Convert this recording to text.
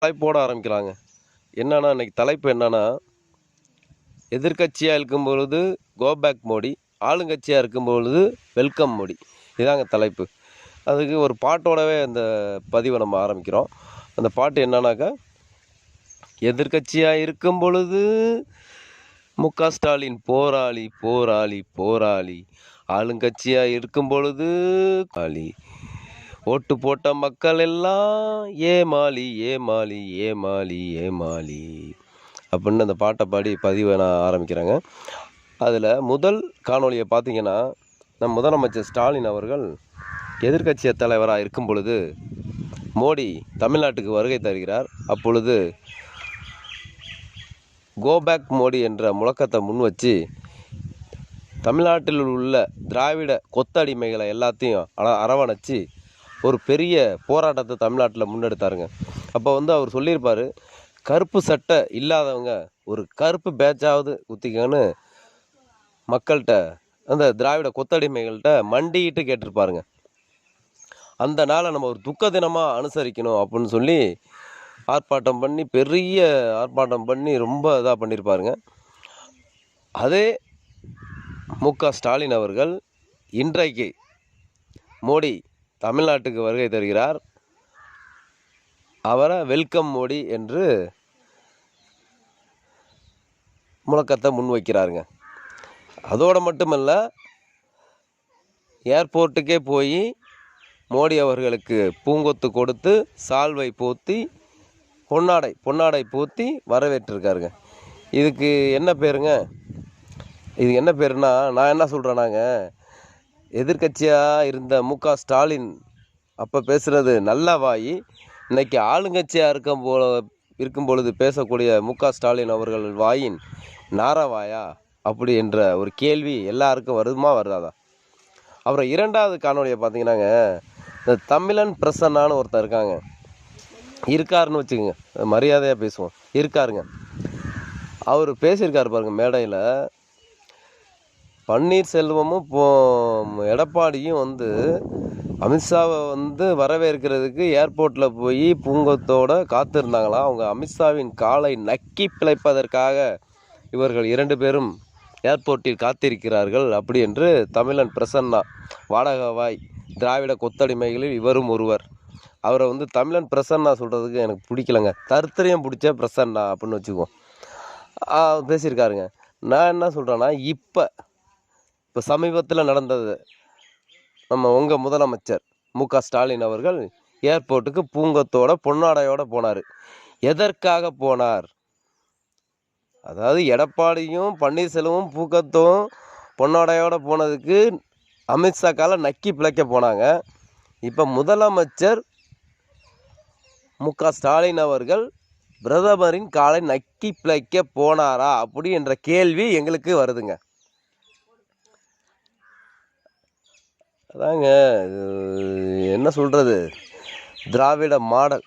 தலைப்போட ஆரம்பிக்கலாங்க. என்னன்னா இன்னைக்கு தலைப்பு என்னன்னா, எதிர்க்கட்சியா இருக்கும் பொழுது கோ பேக் மோடி, ஆளுங்கட்சியா இருக்கும் பொழுது வெல்கம் மோடி. இதாங்க தலைப்பு. அதுக்கு ஒரு பாட்டோடவே அந்த பதிவை நம்ம ஆரம்பிக்கிறோம். அந்த பாட்டு என்னன்னாக்கா, எதிர்க்கட்சியா இருக்கும் பொழுது ஸ்டாலின் போராளி போராளி போராளி, ஆளுங்கட்சியா இருக்கும் பொழுது காளி, ஓட்டு போட்ட மக்கள் எல்லாம் ஏமாளி ஏமாளி ஏமாளி ஏமாளி அப்படின்னு அந்த பாட்டை பாடி பதிவை நான் ஆரம்பிக்கிறேங்க. அதில் முதல் காணொலியை பார்த்தீங்கன்னா, நம் முதலமைச்சர் ஸ்டாலின் அவர்கள் எதிர்க்கட்சி தலைவராக இருக்கும் பொழுது மோடி தமிழ்நாட்டுக்கு வருகை தருகிறார். அப்பொழுது கோபேக் மோடி என்ற முழக்கத்தை முன் வச்சு தமிழ்நாட்டில் உள்ள திராவிட கொத்தடிமைகளை எல்லாத்தையும் அரவணைச்சு ஒரு பெரிய போராட்டத்தை தமிழ்நாட்டில் முன்னெடுத்தாருங்க. அப்போ அவர் சொல்லியிருப்பார், கருப்பு சட்டை இல்லாதவங்க ஒரு கருப்பு பேட்சாவது குத்திக்கன்னு மக்கள்கிட்ட, அந்த திராவிட கொத்தடிமைகள்கிட்ட மண்டிட்டு கேட்டிருப்பாருங்க. அந்த நாளை நம்ம ஒரு துக்க தினமாக அனுசரிக்கணும் அப்படின்னு சொல்லி ஆர்ப்பாட்டம் பண்ணி, பெரிய ஆர்ப்பாட்டம் பண்ணி ரொம்ப இதாக பண்ணியிருப்பாருங்க. அதே ஸ்டாலின் அவர்கள் இன்றைக்கு மோடி தமிழ்நாட்டுக்கு வருகை தருகிறார், அவரை வெல்கம் மோடி என்று முழக்கத்தை முன்வைக்கிறாருங்க. அதோடு மட்டுமல்ல, ஏர்போர்ட்டுக்கே போய் மோடி அவர்களுக்கு பூங்கொத்து கொடுத்து சால்வை போத்தி பொன்னாடை போத்தி வரவேற்றிருக்காருங்க. இதுக்கு என்ன பேருங்க? இது என்ன பேருன்னா, நான் என்ன சொல்கிறேன்னாங்க, எதிர்கட்சியாக இருந்த ஸ்டாலின் அப்போ பேசுகிறது நல்ல வாய், இன்னைக்கு ஆளுங்கட்சியாக இருக்கும் பொழுது பேசக்கூடிய ஸ்டாலின் அவர்கள் வாயின் நாரவாயா அப்படி என்ற ஒரு கேள்வி எல்லாருக்கும் வருமா வராதா? அப்புறம் இரண்டாவது காணொலியை பார்த்தீங்கன்னாங்க, இந்த தமிழன் பிரசன்னான்னு ஒருத்தர் இருக்காருன்னு வச்சுக்கோங்க, மரியாதையாக பேசுவோம், இருக்காருங்க. அவர் பேசியிருக்காரு பாருங்க மேடையில், பன்னீர்செல்வமும் எடப்பாடியும் அமித்ஷாவை வரவேற்கிறதுக்கு ஏர்போர்ட்டில் போய் பூங்கொத்தோடு காத்திருந்தாங்களாம். அவங்க அமித்ஷாவின் காலை நக்கி பிழைப்பதற்காக இவர்கள் 2 பேரும் ஏர்போர்ட்டில் காத்திருக்கிறார்கள் அப்படி என்று தமிழன் பிரசன்னா, வாடகவாய் திராவிட கொத்தடிமைகளில் இவரும் ஒருவர். அவரை தமிழன் பிரசன்னா சொல்கிறதுக்கு எனக்கு பிடிக்கலங்க, தருத்திரியம் பிடிச்ச பிரசன்னா அப்படின்னு வச்சுக்குவோம். பேசியிருக்காருங்க. நான் என்ன சொல்கிறேன்னா, இப்போ சமீபத்தில் நடந்தது, நம்ம உங்கள் முதலமைச்சர் ஸ்டாலின் அவர்கள் ஏர்போர்ட்டுக்கு பூங்கொத்தோட பொன்னாடையோடு போனார். எதற்காக போனார்? அதாவது எடப்பாடியும் பன்னீர்செல்வமும் பூங்கொத்தும் பொன்னாடையோடு போனதுக்கு அமித்ஷா காலை நக்கி பிழைக்க போனாங்க. இப்போ முதலமைச்சர் ஸ்டாலின் அவர்கள் பிரதமரின் காலை நக்கி பிழைக்க போனாரா அப்படி என்ற கேள்வி எங்களுக்கு வருதுங்க. அதாங்க என்ன சொல்கிறது, திராவிட மாடல்